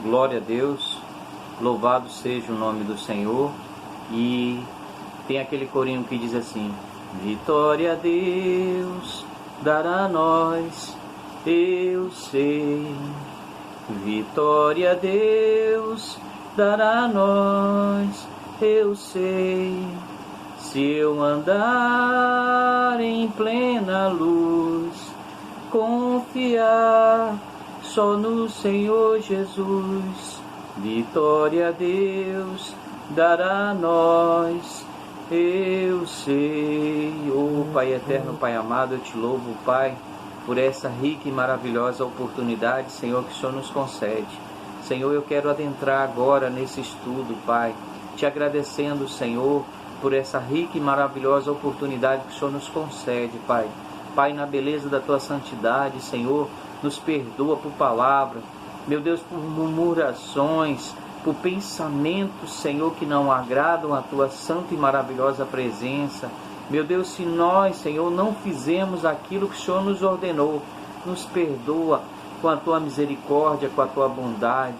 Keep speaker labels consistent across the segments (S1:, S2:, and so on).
S1: Glória a Deus, louvado seja o nome do Senhor. E tem aquele corinho que diz assim: vitória a Deus dará a nós, eu sei. Vitória a Deus dará a nós, eu sei. Se eu andar em plena luz, confiar só no Senhor Jesus, vitória a Deus dará a nós, eu sei. Oh Pai eterno, Pai amado, eu te louvo, Pai, por essa rica e maravilhosa oportunidade, Senhor, que o Senhor nos concede. Senhor, eu quero adentrar agora nesse estudo, Pai, te agradecendo, Senhor, por essa rica e maravilhosa oportunidade que o Senhor nos concede, Pai. Pai, na beleza da Tua santidade, Senhor, nos perdoa por palavra, meu Deus, por murmurações, por pensamentos, Senhor, que não agradam a Tua santa e maravilhosa presença. Meu Deus, se nós, Senhor, não fizemos aquilo que o Senhor nos ordenou, nos perdoa com a Tua misericórdia, com a Tua bondade.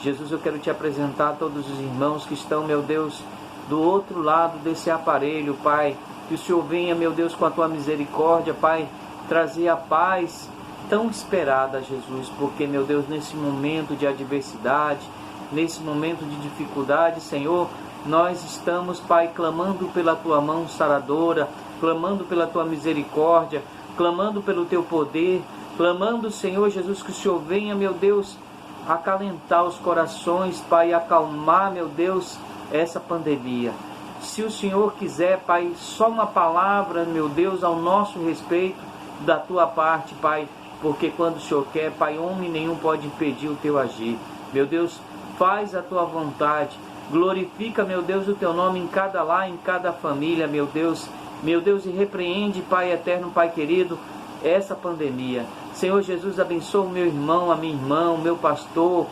S1: Jesus, eu quero Te apresentar a todos os irmãos que estão, meu Deus, do outro lado desse aparelho, Pai. Que o Senhor venha, meu Deus, com a Tua misericórdia, Pai, trazer a paz tão esperada, Jesus, porque, meu Deus, nesse momento de adversidade, nesse momento de dificuldade, Senhor, nós estamos, Pai, clamando pela Tua mão saradora, clamando pela Tua misericórdia, clamando pelo Teu poder, clamando, Senhor Jesus, que o Senhor venha, meu Deus, acalentar os corações, Pai, acalmar, meu Deus, essa pandemia. Se o Senhor quiser, Pai, só uma palavra, meu Deus, ao nosso respeito, da Tua parte, Pai, porque quando o Senhor quer, Pai, homem nenhum pode impedir o Teu agir. Meu Deus, faz a Tua vontade, glorifica, meu Deus, o Teu nome em cada lar, em cada família, meu Deus, e repreende, Pai eterno, Pai querido, essa pandemia. Senhor Jesus, abençoa o meu irmão, a minha irmã, o meu pastor,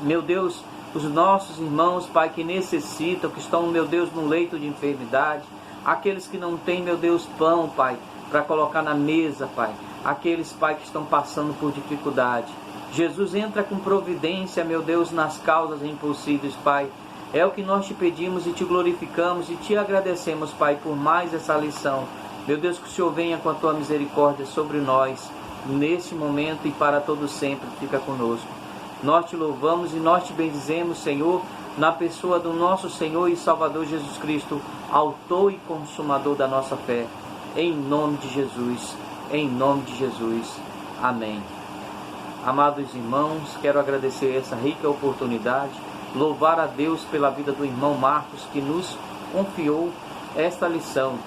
S1: meu Deus, os nossos irmãos, Pai, que necessitam, que estão, meu Deus, no leito de enfermidade, aqueles que não têm, meu Deus, pão, Pai, para colocar na mesa, Pai, aqueles, Pai, que estão passando por dificuldade. Jesus, entra com providência, meu Deus, nas causas impossíveis, Pai. É o que nós Te pedimos e Te glorificamos e Te agradecemos, Pai, por mais essa lição. Meu Deus, que o Senhor venha com a Tua misericórdia sobre nós, nesse momento e para todo sempre, fica conosco. Nós Te louvamos e nós Te bendizemos, Senhor, na pessoa do nosso Senhor e Salvador Jesus Cristo, autor e consumador da nossa fé. Em nome de Jesus, em nome de Jesus. Amém. Amados irmãos, quero agradecer essa rica oportunidade, louvar a Deus pela vida do irmão Marcos, que nos confiou esta lição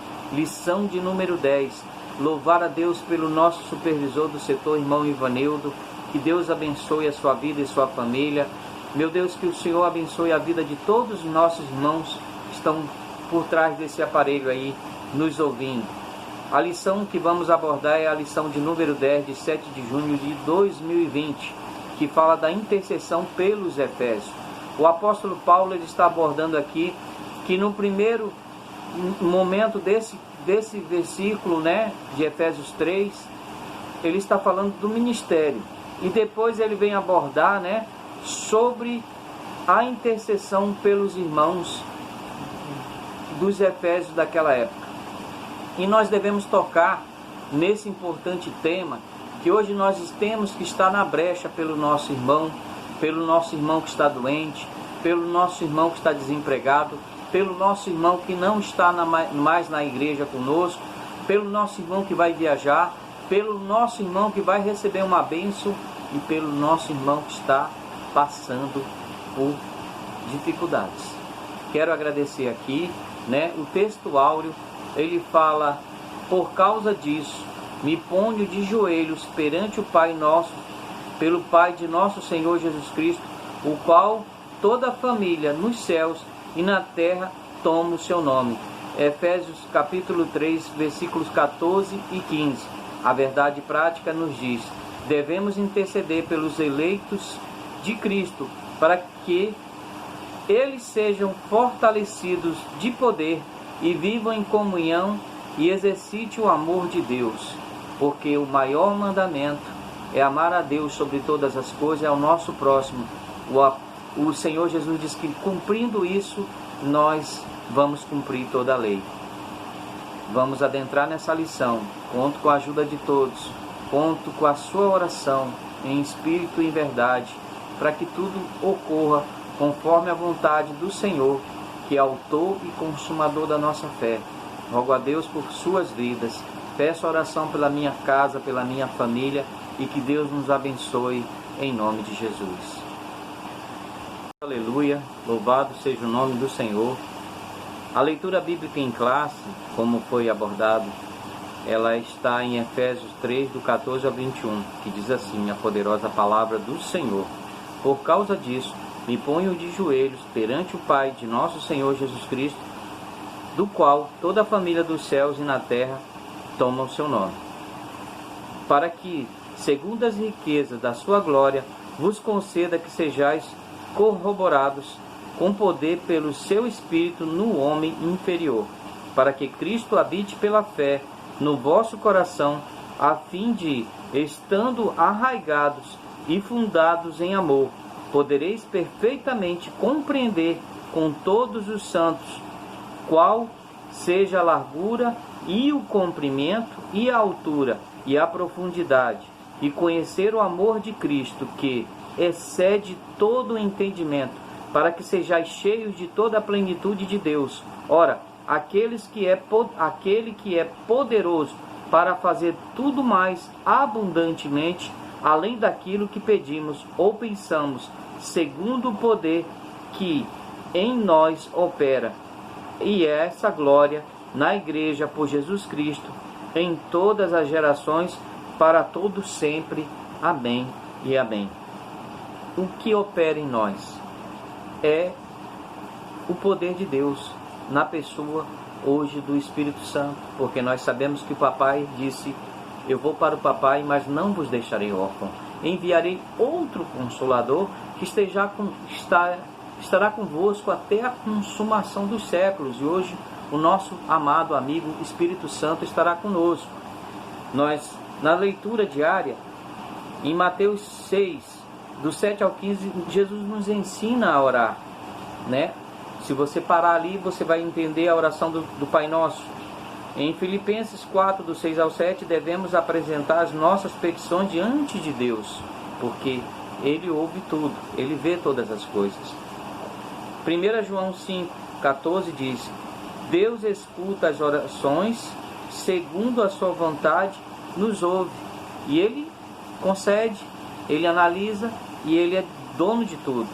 S1: de número 10. Louvar a Deus pelo nosso supervisor do setor, irmão Ivanildo. Que Deus abençoe a sua vida e sua família. Meu Deus, que o Senhor abençoe a vida de todos os nossos irmãos que estão por trás desse aparelho aí, nos ouvindo. A lição que vamos abordar é a lição de número 10, de 7 de junho de 2020, que fala da intercessão pelos Efésios. O apóstolo Paulo, ele está abordando aqui que no primeiro momento desse versículo, né, de Efésios 3, ele está falando do ministério. E depois ele vem abordar, né, sobre a intercessão pelos irmãos dos Efésios daquela época. E nós devemos tocar nesse importante tema, que hoje nós temos que estar na brecha pelo nosso irmão que está doente, pelo nosso irmão que está desempregado, pelo nosso irmão que não está mais na igreja conosco, pelo nosso irmão que vai viajar, pelo nosso irmão que vai receber uma bênção e pelo nosso irmão que está passando por dificuldades. Quero agradecer aqui, né, o texto áureo, ele fala: por causa disso, me ponho de joelhos perante o Pai nosso, pelo Pai de nosso Senhor Jesus Cristo, o qual toda a família nos céus e na terra toma o seu nome. Efésios capítulo 3, versículos 14 e 15. A verdade prática nos diz: devemos interceder pelos eleitos de Cristo, para que eles sejam fortalecidos de poder e vivam em comunhão e exercite o amor de Deus, porque o maior mandamento é amar a Deus sobre todas as coisas e ao nosso próximo. O Senhor Jesus diz que cumprindo isso, nós vamos cumprir toda a lei. Vamos adentrar nessa lição. Conto com a ajuda de todos. Conto com a sua oração em espírito e em verdade, para que tudo ocorra conforme a vontade do Senhor, que é autor e consumador da nossa fé. Rogo a Deus por suas vidas. Peço oração pela minha casa, pela minha família, e que Deus nos abençoe em nome de Jesus. Aleluia, louvado seja o nome do Senhor. A leitura bíblica em classe, como foi abordado, ela está em Efésios 3, do 14 ao 21, que diz assim, a poderosa palavra do Senhor. Por causa disso, me ponho de joelhos perante o Pai de nosso Senhor Jesus Cristo, do qual toda a família dos céus e na terra toma o seu nome, para que, segundo as riquezas da sua glória, vos conceda que sejais corroborados com poder pelo seu Espírito no homem inferior, para que Cristo habite pela fé no vosso coração, a fim de, estando arraigados e fundados em amor, podereis perfeitamente compreender com todos os santos qual seja a largura e o comprimento e a altura e a profundidade, e conhecer o amor de Cristo, que excede todo o entendimento, para que sejais cheios de toda a plenitude de Deus. Ora, aquele que é poderoso para fazer tudo mais abundantemente, além daquilo que pedimos ou pensamos, segundo o poder que em nós opera. E é essa glória na Igreja por Jesus Cristo, em todas as gerações, para todos sempre. Amém e amém. O que opera em nós é o poder de Deus na pessoa hoje do Espírito Santo, porque nós sabemos que o papai disse: eu vou para o papai, mas não vos deixarei órfão. Enviarei outro Consolador que estará convosco até a consumação dos séculos. E hoje o nosso amado amigo Espírito Santo estará conosco. Nós, na leitura diária, em Mateus 6, do 7 ao 15, Jesus nos ensina a orar, né? Se você parar ali, você vai entender a oração do Pai Nosso. Em Filipenses 4, do 6 ao 7, devemos apresentar as nossas petições diante de Deus, porque Ele ouve tudo, Ele vê todas as coisas. 1 João 5, 14 diz: Deus escuta as orações, segundo a sua vontade, nos ouve, e Ele concede, Ele analisa, e Ele é dono de tudo.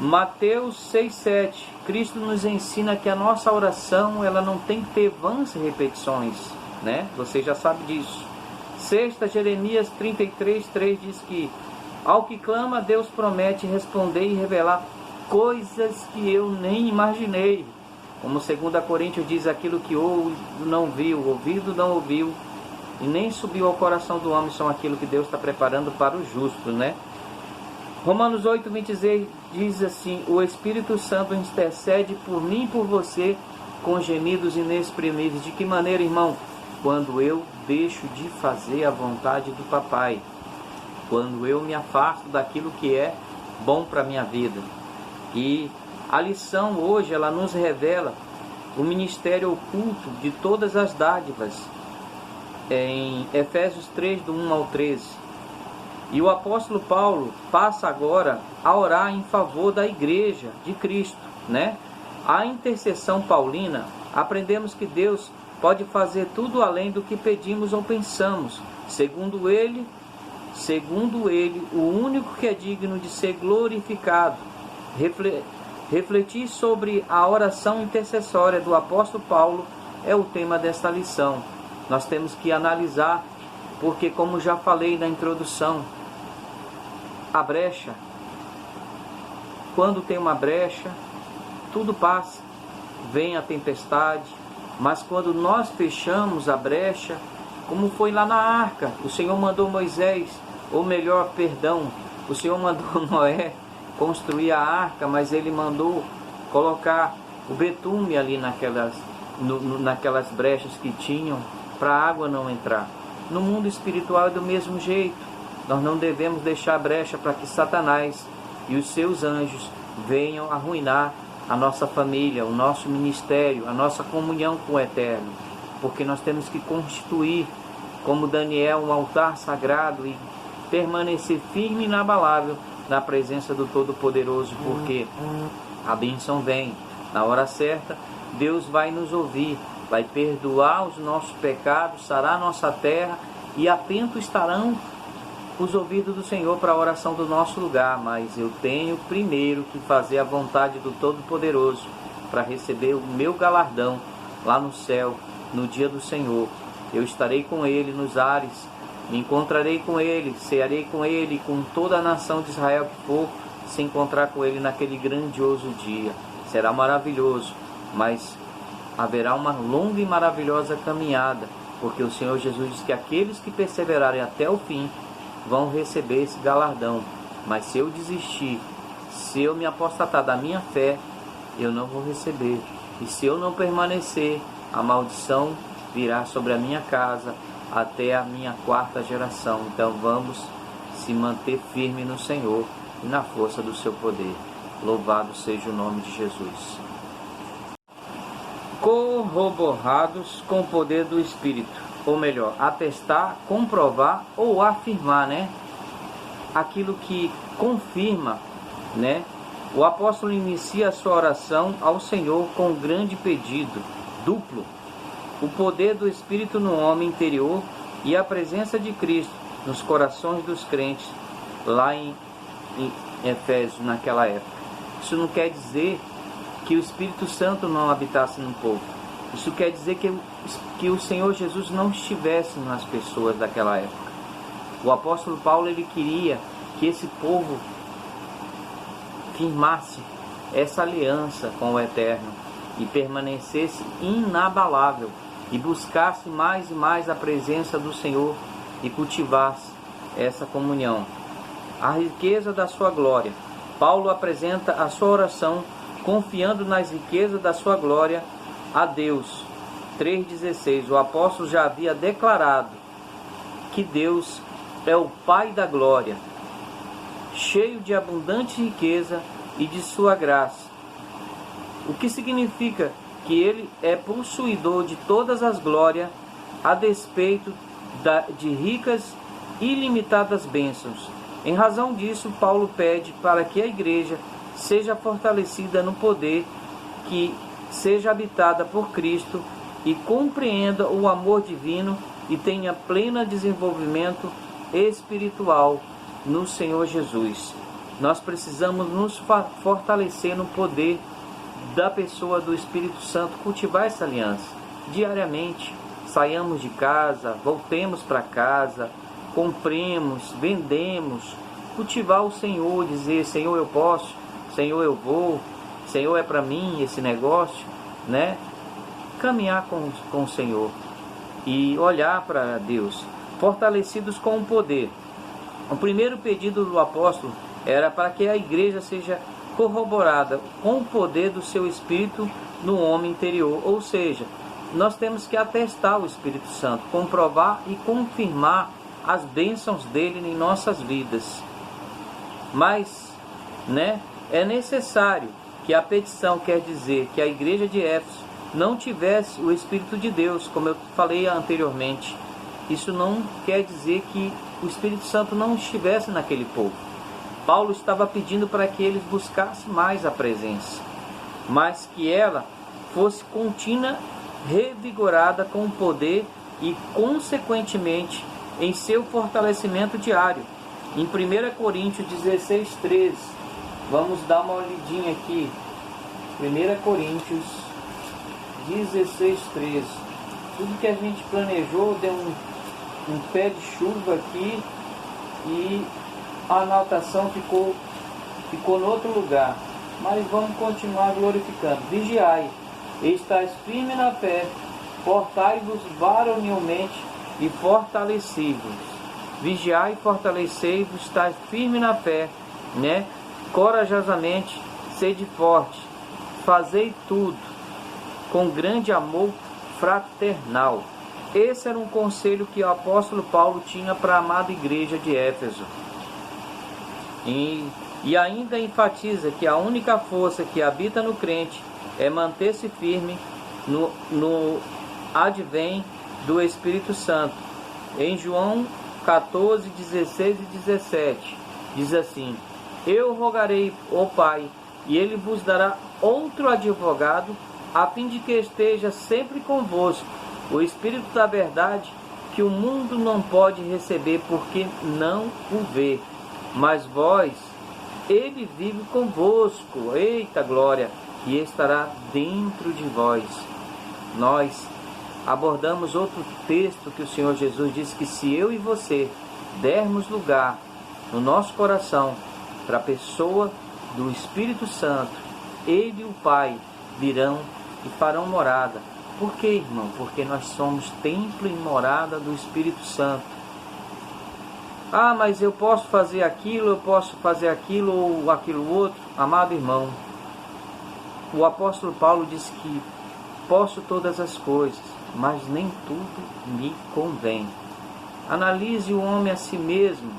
S1: Mateus 6,7, Cristo nos ensina que a nossa oração, ela não tem que ter vãs repetições, né? Você já sabe disso. 6, Jeremias 33,3 diz que ao que clama, Deus promete responder e revelar coisas que eu nem imaginei. Como 2 Coríntios diz, aquilo que olho não viu, ouvido não ouviu, e nem subiu ao coração do homem, são aquilo que Deus está preparando para os justos, né? Romanos 8, 26 diz assim: o Espírito Santo intercede por mim e por você com gemidos inexprimíveis. De que maneira, irmão? Quando eu deixo de fazer a vontade do papai, quando eu me afasto daquilo que é bom para a minha vida. E a lição hoje, ela nos revela o ministério oculto de todas as dádivas, em Efésios 3, do 1 ao 13. E o apóstolo Paulo passa agora a orar em favor da igreja de Cristo, né? A intercessão paulina, aprendemos que Deus pode fazer tudo além do que pedimos ou pensamos. Segundo ele, o único que é digno de ser glorificado. Refletir sobre a oração intercessória do apóstolo Paulo é o tema desta lição. Nós temos que analisar, porque, como já falei na introdução, a brecha, quando tem uma brecha, tudo passa, vem a tempestade, mas quando nós fechamos a brecha, como foi lá na arca, o Senhor mandou Moisés, ou melhor, perdão, o Senhor mandou Noé construir a arca, mas ele mandou colocar o betume ali naquelas brechas que tinham, para a água não entrar. No mundo espiritual é do mesmo jeito. nós não devemos deixar brecha para que Satanás e os seus anjos venham arruinar a nossa família, o nosso ministério, a nossa comunhão com o Eterno, porque nós temos que constituir, como Daniel, um altar sagrado e permanecer firme e inabalável na presença do Todo-Poderoso, porque a bênção vem na hora certa. Deus vai nos ouvir, vai perdoar os nossos pecados, sarar a nossa terra, e atento estarão os ouvidos do Senhor para a oração do nosso lugar. Mas eu tenho primeiro que fazer a vontade do Todo-Poderoso para receber o meu galardão lá no céu, no dia do Senhor. Eu estarei com Ele nos ares, me encontrarei com Ele, cearei com Ele, com toda a nação de Israel que for se encontrar com Ele naquele grandioso dia. Será maravilhoso, mas haverá uma longa e maravilhosa caminhada, porque o Senhor Jesus diz que aqueles que perseverarem até o fim vão receber esse galardão. Mas se eu desistir, se eu me apostatar da minha fé, eu não vou receber. E se eu não permanecer, a maldição virá sobre a minha casa até a minha 4ª geração. Então vamos se manter firme no Senhor e na força do seu poder. Louvado seja o nome de Jesus. Corroborados com o poder do Espírito. Ou melhor, atestar, comprovar ou afirmar, né? Aquilo que confirma, né? O apóstolo inicia a sua oração ao Senhor com um grande pedido, duplo. O poder do Espírito no homem interior e a presença de Cristo nos corações dos crentes, lá em Efésios, naquela época. Isso não quer dizer que o Espírito Santo não habitasse no povo. Isso quer dizer que o Senhor Jesus não estivesse nas pessoas daquela época. O apóstolo Paulo, ele queria que esse povo firmasse essa aliança com o Eterno e permanecesse inabalável e buscasse mais e mais a presença do Senhor e cultivasse essa comunhão. A riqueza da sua glória. Paulo apresenta a sua oração confiando nas riquezas da sua glória a Deus. 3,16. O apóstolo já havia declarado que Deus é o Pai da glória, cheio de abundante riqueza e de sua graça. O que significa que Ele é possuidor de todas as glórias, a despeito de ricas e ilimitadas bênçãos. Em razão disso, Paulo pede para que a igreja seja fortalecida no poder, que seja habitada por Cristo e compreenda o amor divino e tenha pleno desenvolvimento espiritual no Senhor Jesus. Nós precisamos nos fortalecer no poder da pessoa do Espírito Santo, cultivar essa aliança diariamente. Saiamos de casa, voltemos para casa, compremos, vendemos, cultivar o Senhor, dizer: Senhor, eu posso, Senhor, eu vou, Senhor, é para mim esse negócio, né? Caminhar com o Senhor e olhar para Deus, fortalecidos com o poder. O primeiro pedido do apóstolo era para que a igreja seja corroborada com o poder do seu Espírito no homem interior, ou seja, nós temos que atestar o Espírito Santo, comprovar e confirmar as bênçãos dele em nossas vidas. Mas, né, é necessário que a petição, quer dizer que a igreja de Éfeso não tivesse o Espírito de Deus, como eu falei anteriormente. Isso não quer dizer que o Espírito Santo não estivesse naquele povo. Paulo estava pedindo para que eles buscassem mais a presença, mas que ela fosse contínua, revigorada com o poder e, consequentemente, em seu fortalecimento diário. Em 1 Coríntios 16:13, vamos dar uma olhadinha aqui. 1 Coríntios 16:13. Tudo que a gente planejou deu um pé de chuva aqui e a anotação ficou no outro lugar. Mas vamos continuar glorificando. Vigiai, estáis firme na fé, portai-vos varonilmente e fortalecei-vos. Vigiai e fortalecei-vos, estáis firme na fé, né? Corajosamente, sede forte, fazei tudo com grande amor fraternal. Esse era um conselho que o apóstolo Paulo tinha para a amada igreja de Éfeso. E ainda enfatiza que a única força que habita no crente é manter-se firme no advém do Espírito Santo. Em João 14, 16 e 17, diz assim: Eu rogarei ao Pai, e Ele vos dará outro advogado, a fim de que esteja sempre convosco, o Espírito da verdade, que o mundo não pode receber, porque não o vê. Mas vós, Ele vive convosco, eita glória, e estará dentro de vós. Nós abordamos outro texto que o Senhor Jesus disse que se eu e você dermos lugar no nosso coração para a pessoa do Espírito Santo, Ele e o Pai virão e farão morada. Por quê, irmão? Porque nós somos templo e morada do Espírito Santo. Ah, mas eu posso fazer aquilo, ou aquilo outro. Amado irmão, o apóstolo Paulo disse que posso todas as coisas, mas nem tudo me convém. Analise o homem a si mesmo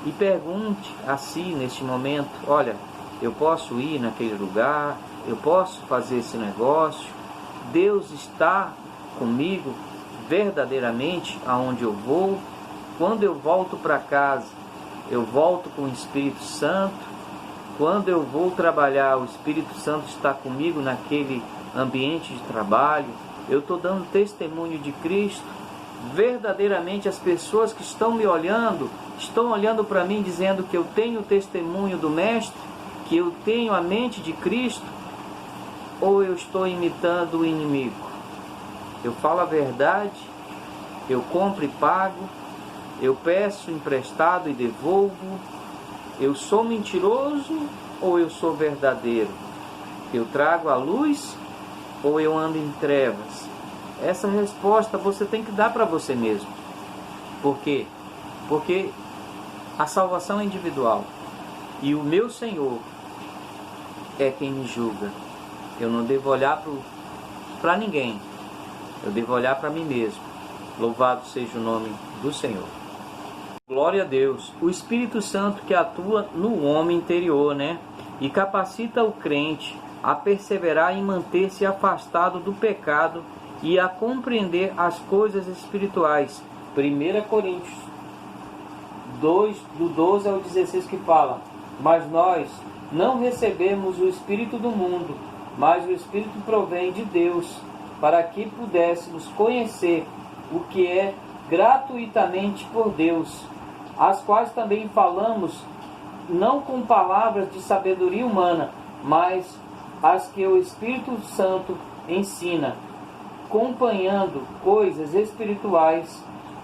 S1: e pergunte a si neste momento: olha, eu posso ir naquele lugar, eu posso fazer esse negócio, Deus está comigo verdadeiramente aonde eu vou? Quando eu volto para casa, eu volto com o Espírito Santo? Quando eu vou trabalhar, o Espírito Santo está comigo naquele ambiente de trabalho? Eu estou dando testemunho de Cristo? Verdadeiramente as pessoas que estão me olhando, estão olhando para mim dizendo que eu tenho o testemunho do Mestre, que eu tenho a mente de Cristo? Ou eu estou imitando o inimigo? Eu falo a verdade, eu compro e pago, eu peço emprestado e devolvo, eu sou mentiroso ou eu sou verdadeiro? Eu trago a luz ou eu ando em trevas? Essa resposta você tem que dar para você mesmo. Por quê? Porque a salvação é individual. E o meu Senhor é quem me julga. Eu não devo olhar para ninguém. Eu devo olhar para mim mesmo. Louvado seja o nome do Senhor. Glória a Deus. O Espírito Santo que atua no homem interior, né? E capacita o crente a perseverar e manter-se afastado do pecado e a compreender as coisas espirituais. 1 Coríntios 2, do 12 ao 16, que fala: Mas nós não recebemos o Espírito do mundo, mas o Espírito provém de Deus, para que pudéssemos conhecer o que é gratuitamente por Deus, as quais também falamos, não com palavras de sabedoria humana, mas as que o Espírito Santo ensina, acompanhando coisas espirituais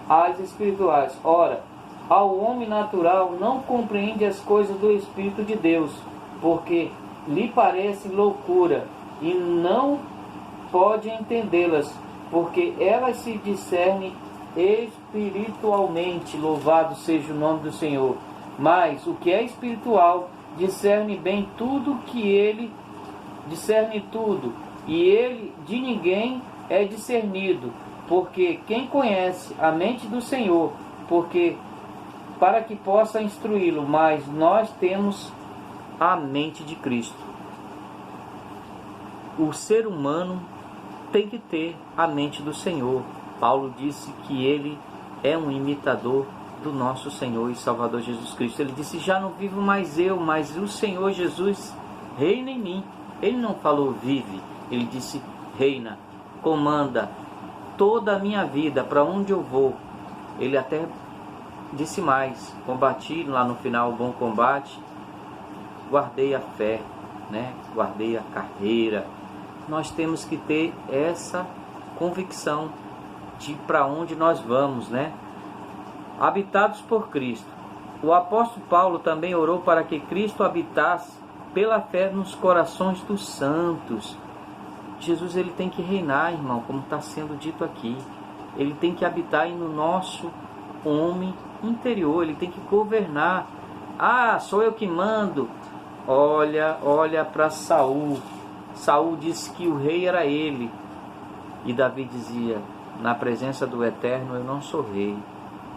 S1: às espirituais. Ora, ao homem natural não compreende as coisas do Espírito de Deus, porque lhe parece loucura, e não pode entendê-las, porque elas se discernem espiritualmente. Louvado seja o nome do Senhor. Mas o que é espiritual discerne bem tudo, que ele discerne tudo, e ele de ninguém é discernido, porque quem conhece a mente do Senhor, porque para que possa instruí-lo, mas nós temos a mente de Cristo. O ser humano tem que ter a mente do Senhor. Paulo disse que ele é um imitador do nosso Senhor e Salvador Jesus Cristo. Ele disse: já não vivo mais eu, mas o Senhor Jesus reina em mim. Ele não falou vive, ele disse reina, comanda toda a minha vida, para onde eu vou. Ele até disse mais: combati lá no final o bom combate, guardei a fé, né? Guardei a carreira. Nós temos que ter essa convicção de para onde nós vamos, né? Habitados por Cristo. O apóstolo Paulo também orou para que Cristo habitasse pela fé nos corações dos santos. Jesus, ele tem que reinar, irmão, como está sendo dito aqui. Ele tem que habitar aí no nosso homem interior, ele tem que governar. Ah, sou eu que mando. Olha para Saul. Saul disse que o rei era ele. E Davi dizia: na presença do Eterno, eu não sou rei.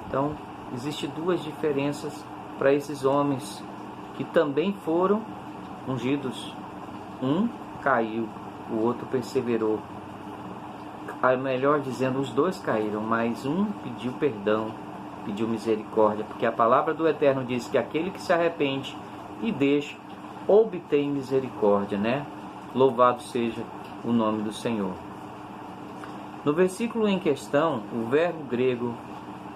S1: Então, existem duas diferenças para esses homens que também foram ungidos. Um caiu, o outro perseverou. Melhor dizendo, os dois caíram, mas um pediu perdão, pediu misericórdia, porque a palavra do Eterno diz que aquele que se arrepende e deixa, obtém misericórdia, né? Louvado seja o nome do Senhor. No versículo em questão, o verbo grego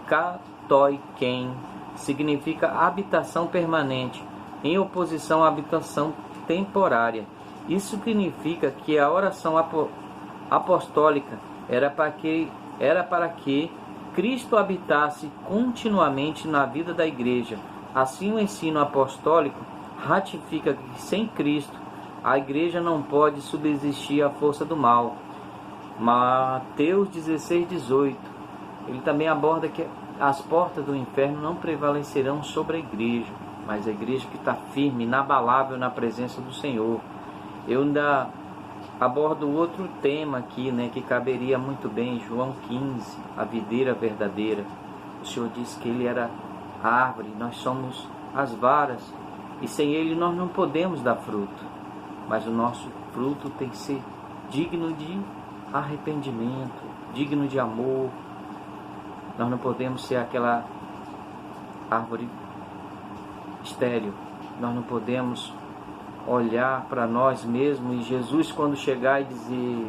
S1: katoiken significa habitação permanente, em oposição à habitação temporária. Isso significa que a oração apostólica era para que Cristo habitasse continuamente na vida da igreja. Assim, o ensino apostólico ratifica que sem Cristo a igreja não pode subsistir à força do mal. Mateus 16:18, ele também aborda que as portas do inferno não prevalecerão sobre a igreja, mas a igreja que está firme, inabalável na presença do Senhor. Eu ainda abordo outro tema aqui, né, que caberia muito bem, João 15, a videira verdadeira. O Senhor disse que Ele era a árvore, nós somos as varas, e sem Ele nós não podemos dar fruto. Mas o nosso fruto tem que ser digno de arrependimento, digno de amor. Nós não podemos ser aquela árvore estéril. Nós não podemos olhar para nós mesmos e Jesus, quando chegar e dizer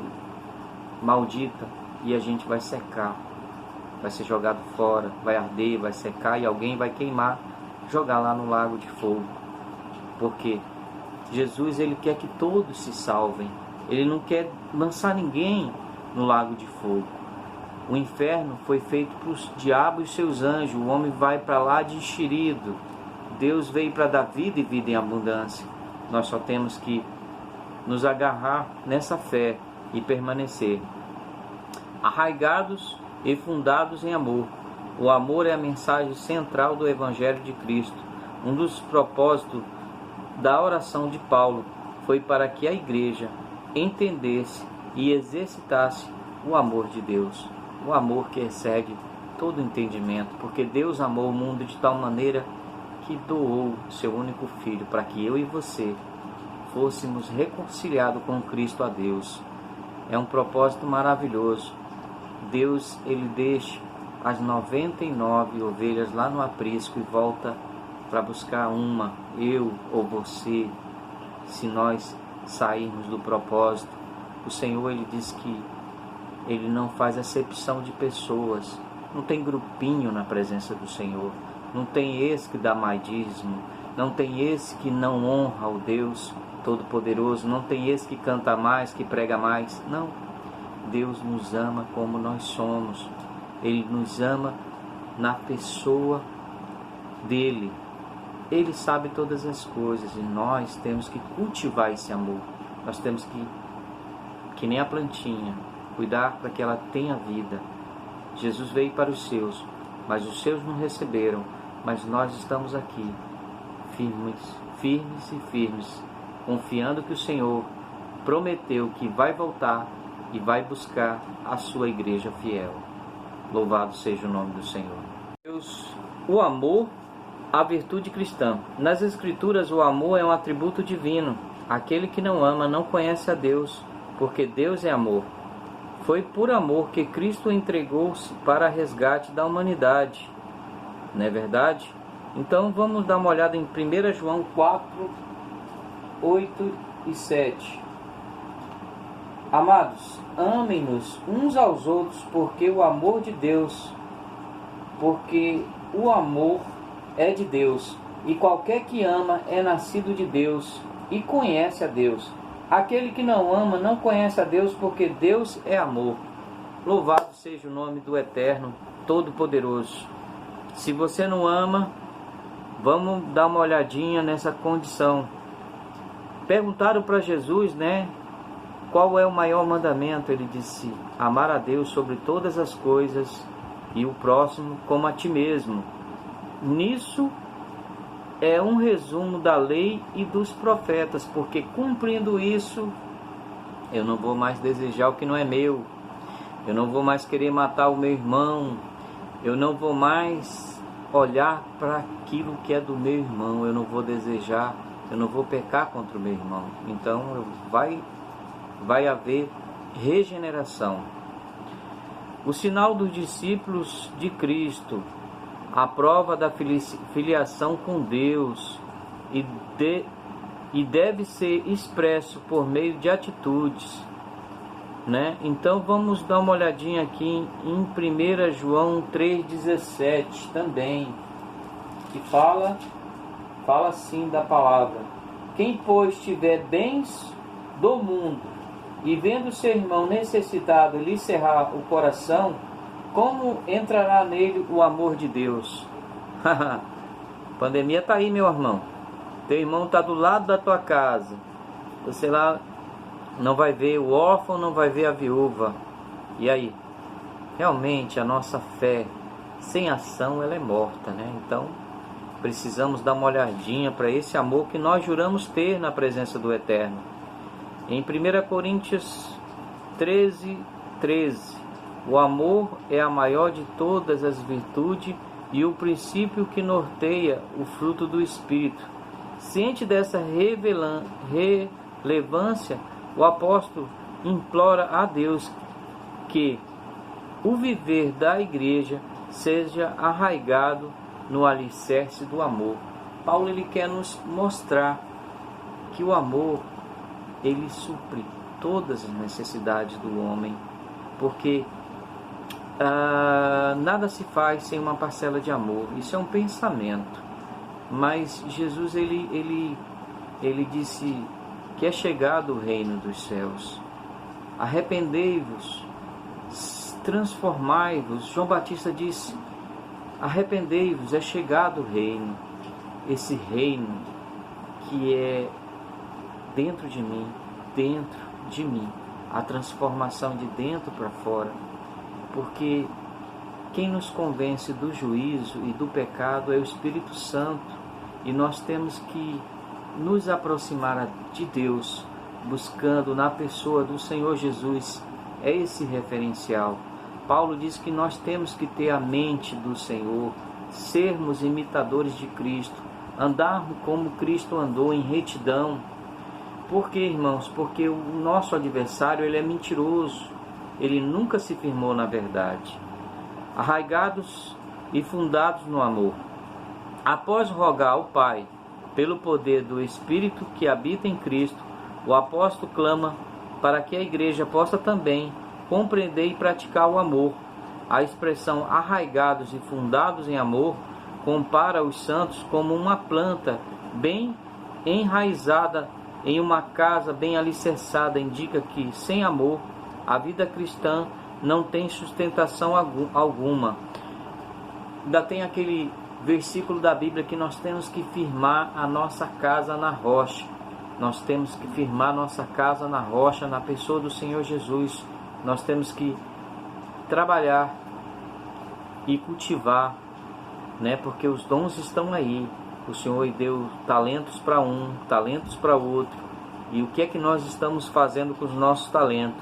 S1: maldita, e a gente vai secar, vai ser jogado fora, vai arder, vai secar, e alguém vai queimar, jogar lá no lago de fogo. Porque Jesus, Ele quer que todos se salvem. Ele não quer lançar ninguém no lago de fogo. O inferno foi feito para os diabos e seus anjos. O homem vai para lá de enxerido. Deus veio para dar vida e vida em abundância. Nós só temos que nos agarrar nessa fé e permanecer arraigados e fundados em amor. O amor é a mensagem central do Evangelho de Cristo. Um dos propósitos da oração de Paulo foi para que a igreja entendesse e exercitasse o amor de Deus, o amor que excede todo entendimento, porque Deus amou o mundo de tal maneira que doou seu único Filho para que eu e você fôssemos reconciliados com Cristo a Deus. É um propósito maravilhoso. Deus, Ele deixa as 99 ovelhas lá no aprisco e volta para buscar uma, eu ou você, se nós sairmos do propósito. O Senhor, Ele diz que Ele não faz acepção de pessoas. Não tem grupinho na presença do Senhor. Não tem esse que dá mais dízimo. Não tem esse que não honra o Deus Todo-Poderoso. Não tem esse que canta mais, que prega mais. Não. Deus nos ama como nós somos. Ele nos ama na pessoa dEle. Ele sabe todas as coisas e nós temos que cultivar esse amor. Nós temos que nem a plantinha, cuidar para que ela tenha vida. Jesus veio para os seus, mas os seus não receberam. Mas nós estamos aqui, firmes, confiando que o Senhor prometeu que vai voltar e vai buscar a sua igreja fiel. Louvado seja o nome do Senhor. Deus, o amor, a virtude cristã. Nas Escrituras, o amor é um atributo divino. Aquele que não ama não conhece a Deus, porque Deus é amor. Foi por amor que Cristo entregou-se para resgate da humanidade. Não é verdade? Então vamos dar uma olhada em 1 João 4, 8 e 7. Amados, amem-nos uns aos outros, porque o amor é de Deus, e qualquer que ama é nascido de Deus e conhece a Deus. Aquele que não ama não conhece a Deus, porque Deus é amor. Louvado seja o nome do Eterno Todo-Poderoso. Se você não ama, vamos dar uma olhadinha nessa condição. Perguntaram para Jesus, né? Qual é o maior mandamento? Ele disse: amar a Deus sobre todas as coisas e o próximo como a ti mesmo. Nisso é um resumo da lei e dos profetas, porque cumprindo isso, eu não vou mais desejar o que não é meu. eu não vou mais querer matar o meu irmão, eu não vou mais olhar para aquilo que é do meu irmão, eu não vou desejar, eu não vou pecar contra o meu irmão. Então vai haver regeneração. O sinal dos discípulos de Cristo, a prova da filiação com Deus, e deve ser expresso por meio de atitudes, né? Então vamos dar uma olhadinha aqui em 1 João 3,17 também, que fala assim da palavra: quem pois tiver bens do mundo e vendo seu irmão necessitado lhe cerrar o coração, como entrará nele o amor de Deus? Pandemia está aí, meu irmão. Teu irmão está do lado da tua casa. Você lá não vai ver o órfão, não vai ver a viúva. E aí? Realmente a nossa fé sem ação ela é morta, né? Então precisamos dar uma olhadinha para esse amor que nós juramos ter na presença do Eterno. Em 1 Coríntios 13:13, o amor é a maior de todas as virtudes e o princípio que norteia o fruto do Espírito. Ciente dessa relevância, o apóstolo implora a Deus que o viver da igreja seja arraigado no alicerce do amor. Paulo ele quer nos mostrar que o amor ele supre todas as necessidades do homem, porque nada se faz sem uma parcela de amor. Isso é um pensamento, mas Jesus ele disse que é chegado o reino dos céus. Arrependei-vos, transformai-vos. João Batista disse: arrependei-vos, é chegado o reino. Esse reino que é dentro de mim, a transformação de dentro para fora. Porque quem nos convence do juízo e do pecado é o Espírito Santo, e nós temos que nos aproximar de Deus, buscando na pessoa do Senhor Jesus. É esse referencial. Paulo diz que nós temos que ter a mente do Senhor, sermos imitadores de Cristo, andarmos como Cristo andou, em retidão. Por quê, irmãos? Porque o nosso adversário ele é mentiroso, ele nunca se firmou na verdade. Arraigados e fundados no amor. Após rogar ao Pai, pelo poder do Espírito que habita em Cristo, o apóstolo clama para que a igreja possa também compreender e praticar o amor. A expressão arraigados e fundados em amor compara os santos como uma planta bem enraizada em uma casa bem alicerçada. Indica que sem amor a vida cristã não tem sustentação alguma. Ainda tem aquele versículo da Bíblia que nós temos que firmar a nossa casa na rocha. Nós temos que firmar nossa casa na rocha, na pessoa do Senhor Jesus. Nós temos que trabalhar e cultivar, né? Porque os dons estão aí. O Senhor deu talentos para um, talentos para outro. E o que é que nós estamos fazendo com os nossos talentos?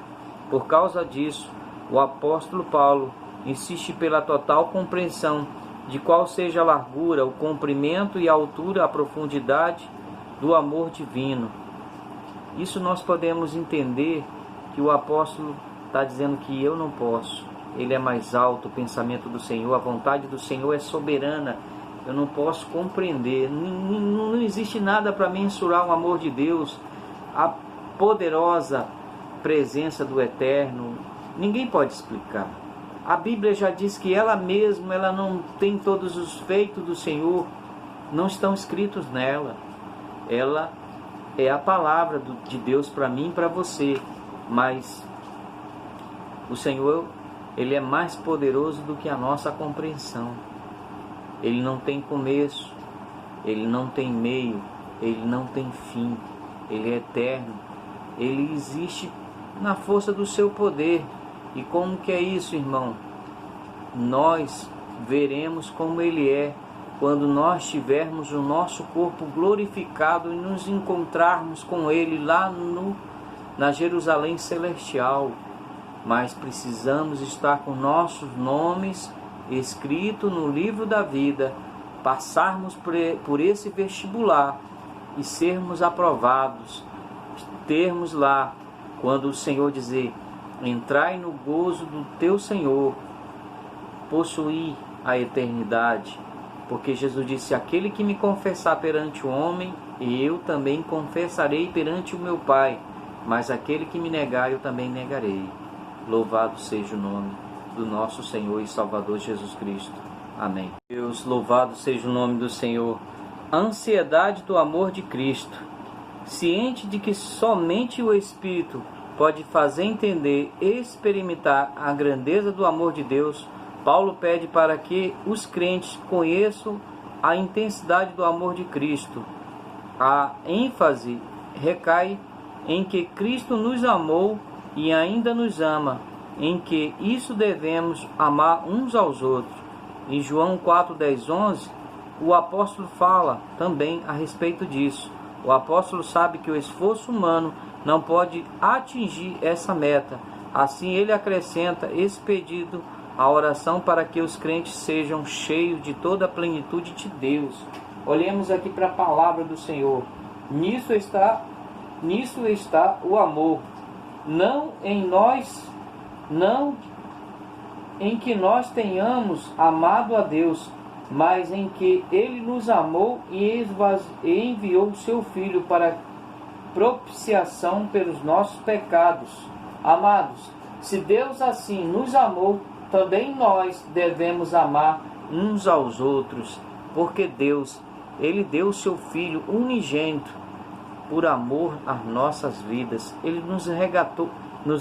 S1: Por causa disso, o apóstolo Paulo insiste pela total compreensão de qual seja a largura, o comprimento e a altura, a profundidade do amor divino. Isso nós podemos entender que o apóstolo está dizendo que eu não posso. Ele é mais alto, o pensamento do Senhor, a vontade do Senhor é soberana. Eu não posso compreender, não existe nada para mensurar o amor de Deus, a poderosa presença do Eterno. Ninguém pode explicar. A Bíblia já diz que ela mesma, ela não tem todos os feitos do Senhor, não estão escritos nela. Ela é a palavra de Deus para mim e para você, mas o Senhor, Ele é mais poderoso do que a nossa compreensão. Ele não tem começo, Ele não tem meio, Ele não tem fim, Ele é eterno, Ele existe na força do seu poder. E como que é isso, irmão? Nós veremos como Ele é quando nós tivermos o nosso corpo glorificado e nos encontrarmos com Ele lá na Jerusalém celestial. mas precisamos estar com nossos nomes escritos no livro da vida, passarmos por esse vestibular e sermos aprovados, termos lá, quando o Senhor dizer, entrai no gozo do teu Senhor, possuir a eternidade, porque Jesus disse, aquele que me confessar perante o homem, eu também confessarei perante o meu Pai, mas aquele que me negar, eu também negarei. Louvado seja o nome do nosso Senhor e Salvador Jesus Cristo. Amém. Deus, louvado seja o nome do Senhor. A ansiedade do amor de Cristo. Ciente de que somente o Espírito pode fazer entender e experimentar a grandeza do amor de Deus, Paulo pede para que os crentes conheçam a intensidade do amor de Cristo. A ênfase recai em que Cristo nos amou e ainda nos ama, em que isso devemos amar uns aos outros. Em João 4, 10, 11, o apóstolo fala também a respeito disso. O apóstolo sabe que o esforço humano não pode atingir essa meta. Assim ele acrescenta esse pedido à oração para que os crentes sejam cheios de toda a plenitude de Deus. Olhemos aqui para a palavra do Senhor. Nisso está o amor. Não em que nós tenhamos amado a Deus, mas em que Ele nos amou e enviou o seu Filho para propiciação pelos nossos pecados. Amados, se Deus assim nos amou, também nós devemos amar uns aos outros, porque Deus, Ele deu o seu Filho unigênito por amor às nossas vidas. Ele nos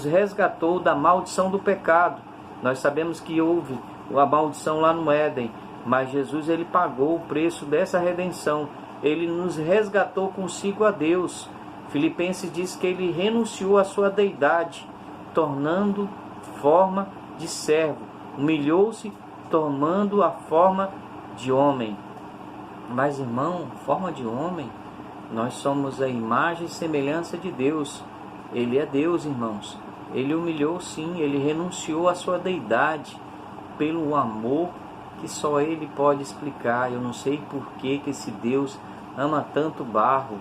S1: resgatou da maldição do pecado. Nós sabemos que houve a maldição lá no Éden, mas Jesus ele pagou o preço dessa redenção. Ele nos resgatou consigo a Deus. Filipenses diz que ele renunciou à sua deidade, tornando forma de servo. Humilhou-se, tomando a forma de homem. Mas, irmão, forma de homem, nós somos a imagem e semelhança de Deus. Ele é Deus, irmãos. Ele humilhou sim, ele renunciou à sua deidade pelo amor que só ele pode explicar. Eu não sei por que esse Deus ama tanto barro.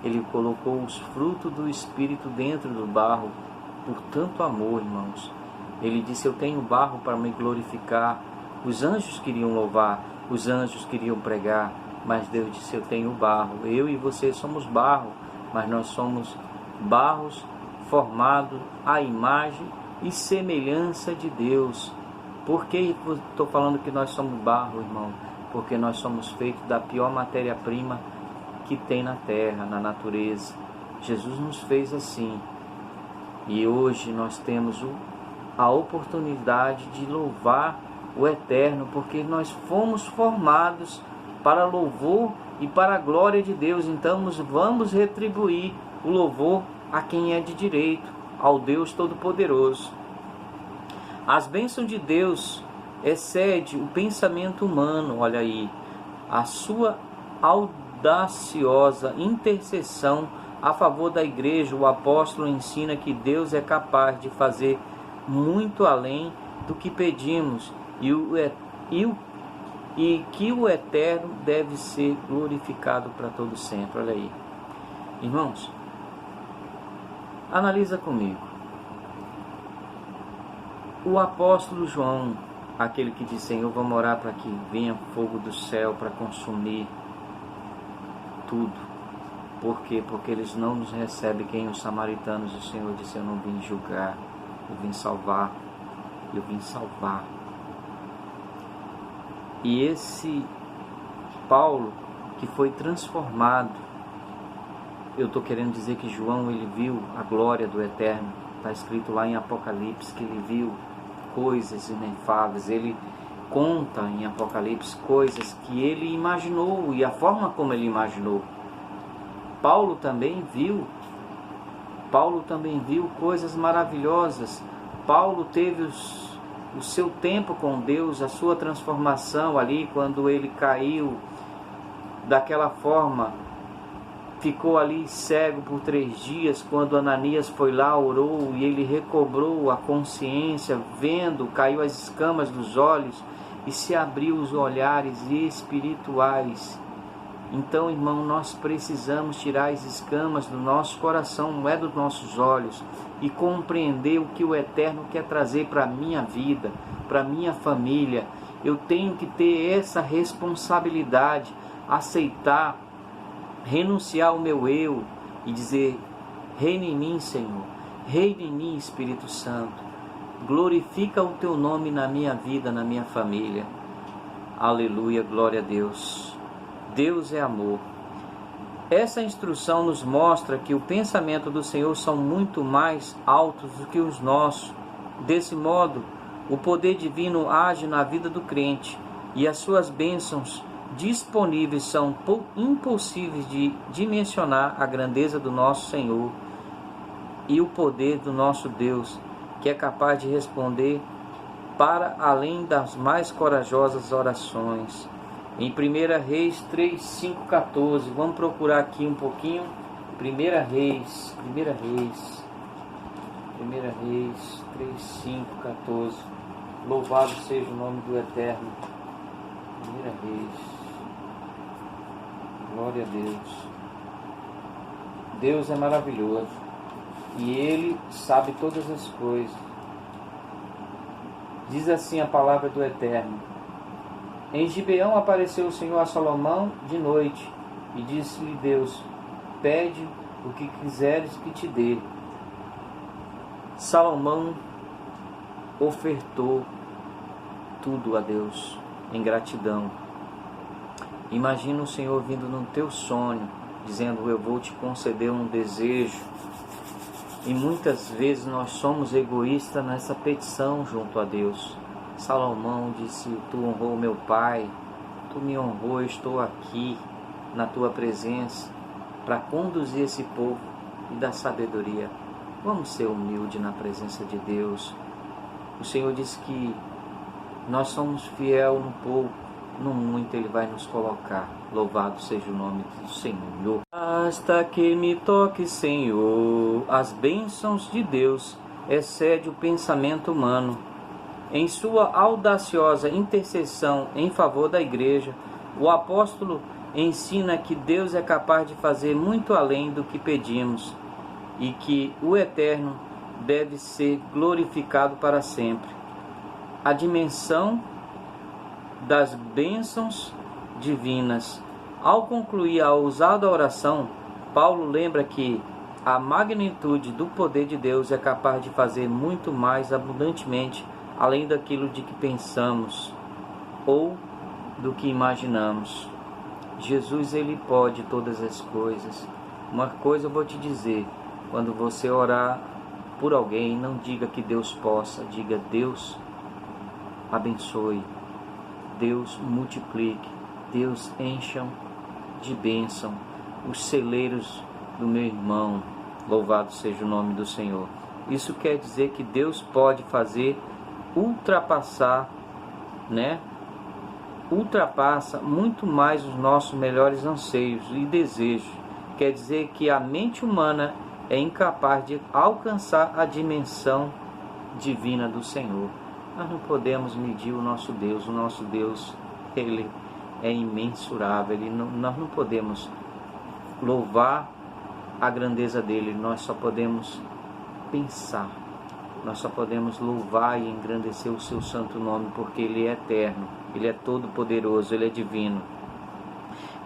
S1: Ele colocou os frutos do Espírito dentro do barro por tanto amor, irmãos. Ele disse, eu tenho barro para me glorificar. Os anjos queriam louvar, os anjos queriam pregar, mas Deus disse, eu tenho barro. Eu e você somos barro, mas nós somos barros formados à imagem e semelhança de Deus. Por que estou falando que nós somos barro, irmão? Porque nós somos feitos da pior matéria-prima que tem na terra, na natureza. Jesus nos fez assim. E hoje nós temos a oportunidade de louvar o Eterno, porque nós fomos formados para louvor e para a glória de Deus. Então vamos retribuir o louvor a quem é de direito, ao Deus Todo-Poderoso. As bênçãos de Deus excede o pensamento humano. Olha aí, a sua audaciosa intercessão a favor da igreja. O apóstolo ensina que Deus é capaz de fazer muito além do que pedimos e que o Eterno deve ser glorificado para todo sempre. Olha aí, irmãos, analisa comigo. O apóstolo João, aquele que diz, Senhor, vamos orar para que venha fogo do céu para consumir tudo. Por quê? Porque eles não nos recebem quem os samaritanos. O Senhor disse, eu não vim julgar, eu vim salvar. Eu vim salvar. E esse Paulo que foi transformado, eu estou querendo dizer que João ele viu a glória do Eterno. Está escrito lá em Apocalipse que ele viu coisas inefáveis. Ele conta em Apocalipse coisas que ele imaginou e a forma como ele imaginou. Paulo também viu coisas maravilhosas. Paulo teve o seu tempo com Deus, a sua transformação ali, quando ele caiu daquela forma ficou ali cego por 3 dias, quando Ananias foi lá, orou, e ele recobrou a consciência, vendo, caiu as escamas dos olhos e se abriu os olhares espirituais. Então, irmão, nós precisamos tirar as escamas do nosso coração, não é dos nossos olhos, e compreender o que o Eterno quer trazer para a minha vida, para a minha família. Eu tenho que ter essa responsabilidade, aceitar, renunciar ao meu eu e dizer: reina em mim, Senhor, reina em mim, Espírito Santo, glorifica o teu nome na minha vida, na minha família. Aleluia, glória a Deus. Deus é amor. Essa instrução nos mostra que o pensamento do Senhor são muito mais altos do que os nossos. Desse modo, o poder divino age na vida do crente e as suas bênçãos disponíveis são impossíveis de dimensionar a grandeza do nosso Senhor e o poder do nosso Deus, que é capaz de responder para além das mais corajosas orações. Em 1 Reis 3, 5, 14, vamos procurar aqui um pouquinho. 1 Reis 3, 5, 14. Louvado seja o nome do Eterno. 1 Reis. Glória a Deus. Deus é maravilhoso e Ele sabe todas as coisas. Diz assim a palavra do Eterno: em Gibeão apareceu o Senhor a Salomão de noite e disse-lhe Deus: pede o que quiseres que te dê. Salomão ofertou tudo a Deus em gratidão. Imagina o Senhor vindo no teu sonho, dizendo: eu vou te conceder um desejo. E muitas vezes nós somos egoístas nessa petição junto a Deus. Salomão disse: tu honrou meu pai, tu me honrou, eu estou aqui na tua presença para conduzir esse povo e dar sabedoria. Vamos ser humildes na presença de Deus. O Senhor disse que nós somos fiel no pouco, no muito Ele vai nos colocar. Louvado seja o nome do Senhor. Basta que me toque, Senhor. As bênçãos de Deus excede o pensamento humano. Em sua audaciosa intercessão em favor da igreja, o apóstolo ensina que Deus é capaz de fazer muito além do que pedimos e que o Eterno deve ser glorificado para sempre. A dimensão das bênçãos divinas. Ao concluir a ousada oração, Paulo lembra que a magnitude do poder de Deus é capaz de fazer muito mais abundantemente além daquilo de que pensamos ou do que imaginamos. Jesus, Ele pode todas as coisas. Uma coisa eu vou te dizer: quando você orar por alguém, não diga que Deus possa, diga: Deus abençoe, Deus multiplique, Deus encha de bênção os celeiros do meu irmão. Louvado seja o nome do Senhor. Isso quer dizer que Deus pode fazer ultrapassa muito mais os nossos melhores anseios e desejos. Quer dizer que a mente humana é incapaz de alcançar a dimensão divina do Senhor. Nós não podemos medir o nosso Deus. O nosso Deus, Ele é imensurável. Nós não podemos louvar a grandeza dEle. Nós só podemos pensar. Nós só podemos louvar e engrandecer o seu santo nome, porque Ele é eterno, Ele é todo poderoso, Ele é divino.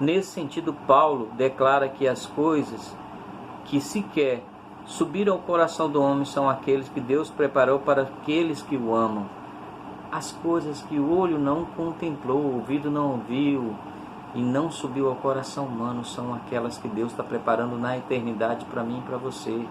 S1: Nesse sentido, Paulo declara que as coisas que sequer subiram ao coração do homem são aqueles que Deus preparou para aqueles que o amam. As coisas que o olho não contemplou, o ouvido não ouviu e não subiu ao coração humano são aquelas que Deus está preparando na eternidade para mim e para você.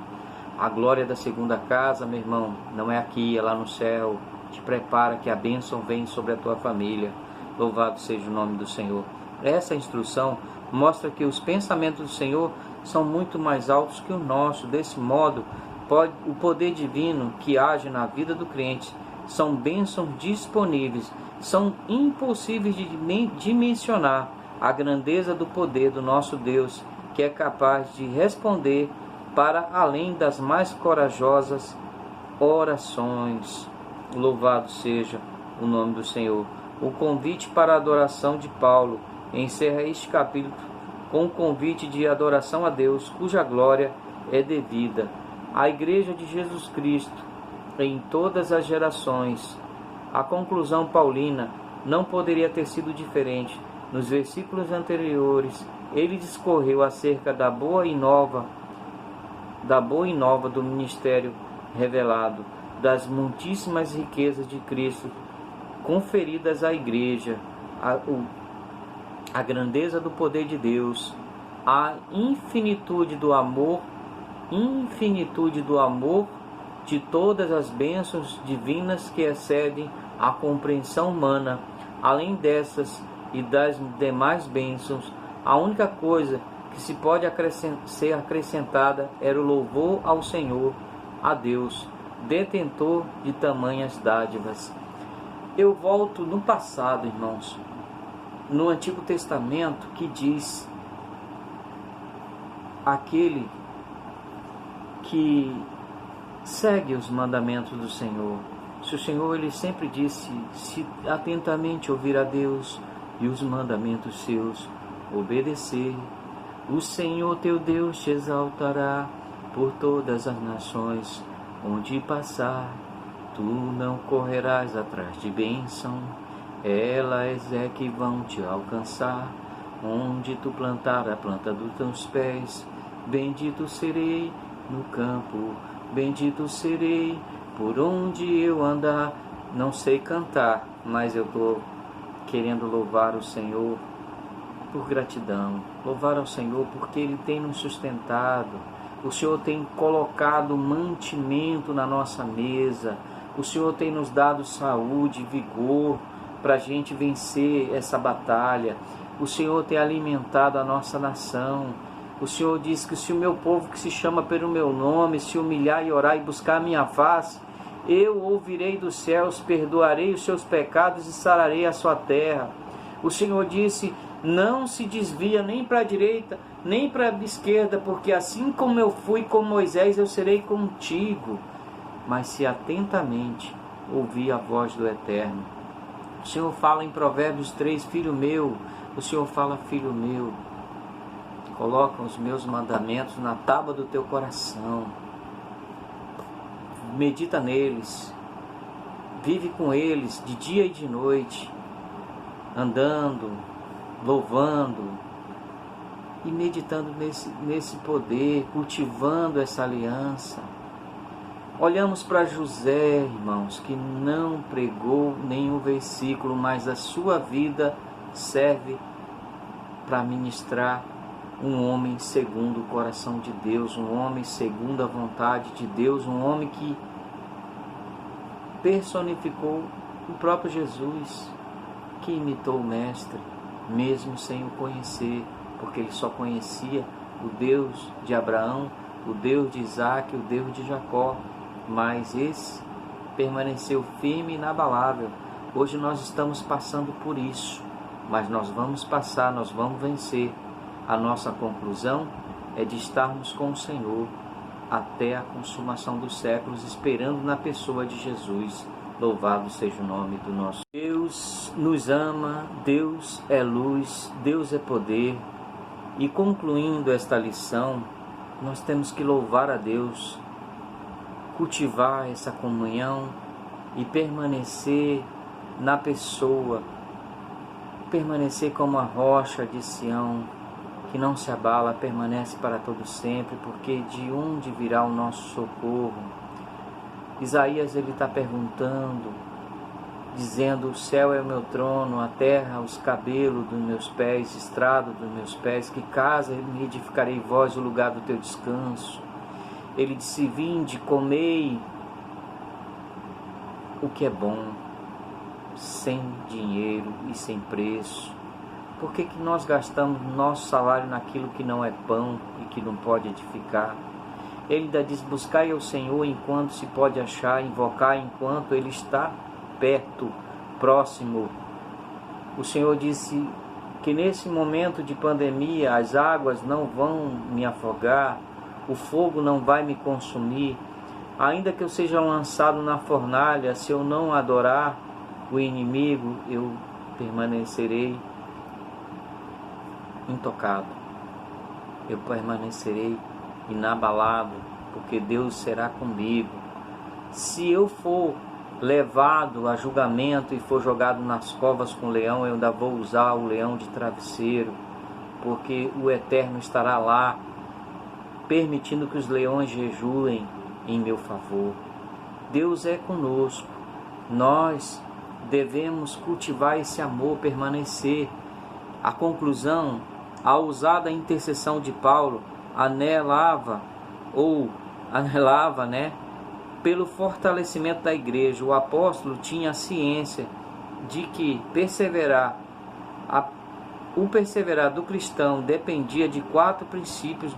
S1: A glória da segunda casa, meu irmão, não é aqui, é lá no céu. Te prepara que a bênção vem sobre a tua família. Louvado seja o nome do Senhor. Essa instrução mostra que os pensamentos do Senhor são muito mais altos que o nosso. Desse modo, o poder divino que age na vida do crente são bênçãos disponíveis, são impossíveis de dimensionar a grandeza do poder do nosso Deus que é capaz de responder para além das mais corajosas orações. Louvado seja o nome do Senhor. O convite para a adoração de Paulo encerra este capítulo com um convite de adoração a Deus, cuja glória é devida à Igreja de Jesus Cristo em todas as gerações. A conclusão paulina não poderia ter sido diferente. Nos versículos anteriores, ele discorreu acerca da boa e nova do ministério revelado, das muitíssimas riquezas de Cristo conferidas à Igreja, a grandeza do poder de Deus, a infinitude do amor de todas as bênçãos divinas que excedem a compreensão humana. Além dessas e das demais bênçãos, a única coisa que se pode ser acrescentada era o louvor ao Senhor, a Deus, detentor de tamanhas dádivas. Eu volto no passado, irmãos, no Antigo Testamento, que diz: aquele que segue os mandamentos do Senhor. Se o Senhor, ele sempre disse: se atentamente ouvir a Deus e os mandamentos seus obedecer, o Senhor teu Deus te exaltará por todas as nações onde passar. Tu não correrás atrás de bênção, elas é que vão te alcançar. Onde tu plantar a planta dos teus pés, bendito serei no campo, bendito serei por onde eu andar. Não sei cantar, mas eu estou querendo louvar o Senhor por gratidão, louvar ao Senhor porque Ele tem nos sustentado. O Senhor tem colocado mantimento na nossa mesa, o Senhor tem nos dado saúde, vigor para a gente vencer essa batalha. O Senhor tem alimentado a nossa nação. O Senhor diz que se o meu povo, que se chama pelo meu nome, se humilhar e orar e buscar a minha face, eu ouvirei dos céus, perdoarei os seus pecados e sararei a sua terra. O Senhor disse: não se desvia nem para a direita, nem para a esquerda, porque assim como eu fui com Moisés, eu serei contigo. Mas se atentamente ouvir a voz do Eterno. O Senhor fala em Provérbios 3, filho meu. O Senhor fala: filho meu, coloca os meus mandamentos na tábua do teu coração. Medita neles. Vive com eles de dia e de noite, andando, louvando e meditando nesse poder, cultivando essa aliança. Olhamos para José, irmãos, que não pregou nenhum versículo, mas a sua vida serve para ministrar um homem segundo o coração de Deus, um homem segundo a vontade de Deus, um homem que personificou o próprio Jesus, que imitou o Mestre, mesmo sem o conhecer, porque ele só conhecia o Deus de Abraão, o Deus de Isaac, o Deus de Jacó, mas esse permaneceu firme e inabalável. Hoje nós estamos passando por isso, mas nós vamos passar, nós vamos vencer. A nossa conclusão é de estarmos com o Senhor até a consumação dos séculos, esperando na pessoa de Jesus. Louvado seja o nome do nosso Deus. Nos ama, Deus é luz, Deus é poder. E concluindo esta lição, nós temos que louvar a Deus, cultivar essa comunhão e permanecer na pessoa, permanecer como a rocha de Sião, que não se abala, permanece para todo sempre, porque de onde virá o nosso socorro? Isaías, ele está perguntando, dizendo: o céu é o meu trono, a terra os cabelos dos meus pés, estrado dos meus pés, que casa me edificarei vós o lugar do teu descanso. Ele disse: vinde, comei o que é bom, sem dinheiro e sem preço. Por que nós gastamos nosso salário naquilo que não é pão e que não pode edificar? Ele ainda diz: buscai ao Senhor enquanto se pode achar, invocar enquanto Ele está perto, próximo. O Senhor disse: que nesse momento de pandemia as águas não vão me afogar, o fogo não vai me consumir, ainda que eu seja lançado na fornalha, se eu não adorar o inimigo, eu permanecerei intocado, eu permanecerei inabalado, porque Deus será comigo. Se eu for levado a julgamento e for jogado nas covas com o leão, eu ainda vou usar o leão de travesseiro, porque o Eterno estará lá, permitindo que os leões jejuem em meu favor. Deus é conosco, nós devemos cultivar esse amor, permanecer. A conclusão, a ousada intercessão de Paulo, anelava, pelo fortalecimento da igreja. O apóstolo tinha a ciência de que o perseverar do cristão dependia de 4 princípios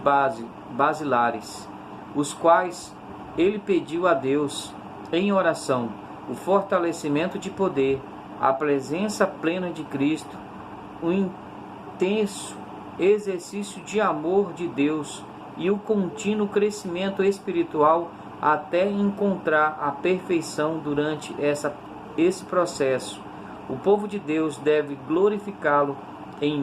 S1: basilares, os quais ele pediu a Deus em oração: o fortalecimento de poder, a presença plena de Cristo, o intenso exercício de amor de Deus e o contínuo crescimento espiritual até encontrar a perfeição. Durante esse processo, o povo de Deus deve glorificá-lo em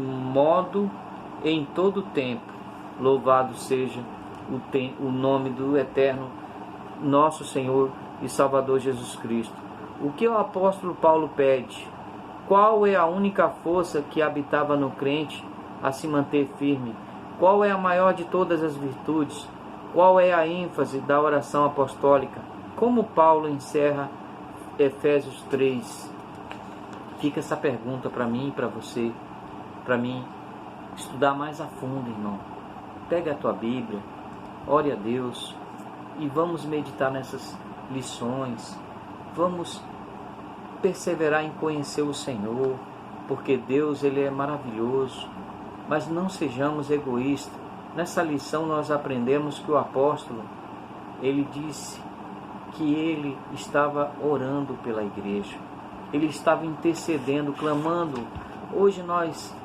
S1: todo o tempo. Louvado seja o nome do Eterno, nosso Senhor e Salvador Jesus Cristo. O que o apóstolo Paulo pede? Qual é a única força que habitava no crente a se manter firme? Qual é a maior de todas as virtudes? Qual é a ênfase da oração apostólica? Como Paulo encerra Efésios 3? Fica essa pergunta para mim e para você, para mim estudar mais a fundo, irmão. Pega a tua Bíblia, ore a Deus e vamos meditar nessas lições. Vamos perseverar em conhecer o Senhor, porque Deus, Ele é maravilhoso. Mas não sejamos egoístas. Nessa lição nós aprendemos que o apóstolo, ele disse que ele estava orando pela igreja, ele estava intercedendo, clamando. Hoje nós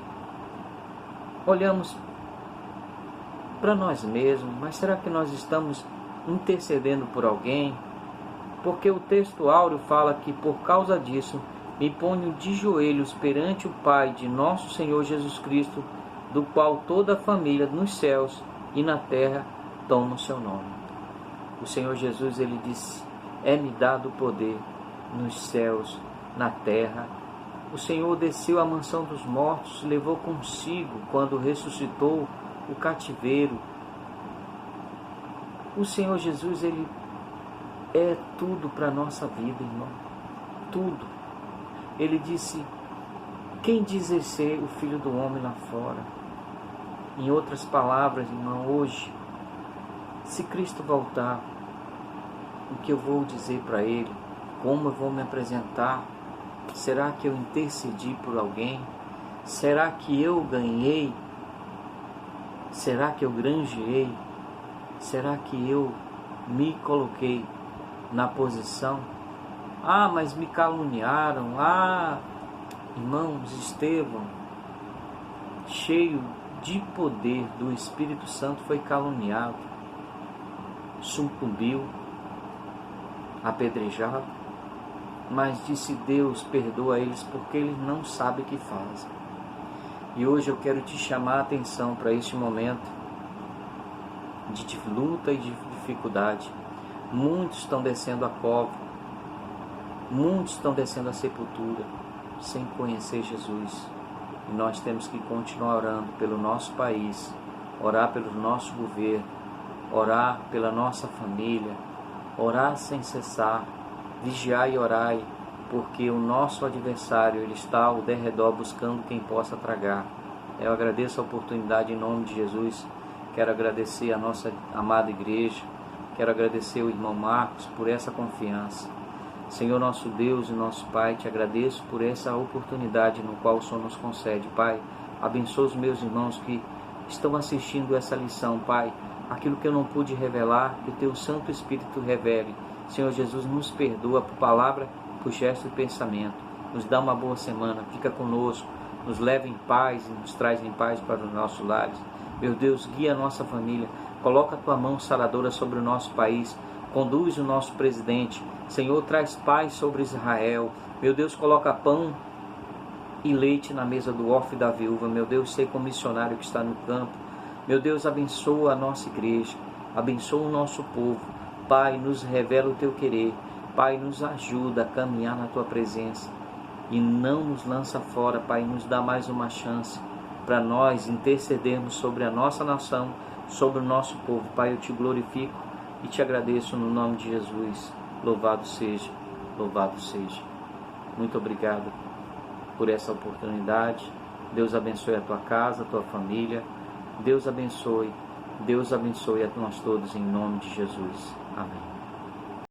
S1: olhamos para nós mesmos, mas será que nós estamos intercedendo por alguém? Porque o texto áureo fala que por causa disso me ponho de joelhos perante o Pai de nosso Senhor Jesus Cristo, do qual toda a família nos céus e na terra toma o seu nome. O Senhor Jesus, ele disse: é-me dado o poder nos céus, na terra. O Senhor desceu à mansão dos mortos, levou consigo, quando ressuscitou, o cativeiro. O Senhor Jesus, ele é tudo para a nossa vida, irmão. Tudo. Ele disse: quem diz ser o Filho do Homem lá fora? Em outras palavras, irmão, hoje, se Cristo voltar, o que eu vou dizer para Ele? Como eu vou me apresentar? Será que eu intercedi por alguém? Será que eu ganhei? Será que eu granjeei? Será que eu me coloquei na posição? Ah, mas me caluniaram. Ah, irmãos, Estevão, cheio de poder do Espírito Santo, foi caluniado, sucumbiu, apedrejado, mas disse: Deus, perdoa eles, porque eles não sabem o que fazem. E hoje eu quero te chamar a atenção para este momento de luta e de dificuldade. Muitos estão descendo a cova, muitos estão descendo a sepultura sem conhecer Jesus. E nós temos que continuar orando pelo nosso país, orar pelo nosso governo, orar pela nossa família, orar sem cessar, vigiar e orai, porque o nosso adversário, ele está ao derredor buscando quem possa tragar. Eu agradeço a oportunidade em nome de Jesus. Quero agradecer a nossa amada igreja, quero agradecer o irmão Marcos por essa confiança. Senhor nosso Deus e nosso Pai, te agradeço por essa oportunidade no qual o Senhor nos concede, Pai. Abençoa os meus irmãos que estão assistindo essa lição, Pai. Aquilo que eu não pude revelar, que o Teu Santo Espírito revele. Senhor Jesus, nos perdoa por palavra, por gesto e pensamento. Nos dá uma boa semana, fica conosco. nos leva em paz e nos traz em paz para os nossos lares. Meu Deus, guia a nossa família, coloca a tua mão saradora sobre o nosso país, conduz o nosso presidente. Senhor, traz paz sobre Israel. Meu Deus, coloca pão e leite na mesa do órfão e da viúva. Meu Deus, sei como missionário que está no campo. Meu Deus, abençoa a nossa igreja, abençoa o nosso povo. Pai, nos revela o teu querer. Pai, nos ajuda a caminhar na tua presença e não nos lança fora. Pai, nos dá mais uma chance para nós intercedermos sobre a nossa nação, sobre o nosso povo. Pai, eu te glorifico e te agradeço no nome de Jesus. Louvado seja, louvado seja. Muito obrigado por essa oportunidade. Deus abençoe a tua casa, a tua família. Deus abençoe a nós todos em nome de Jesus. Amém.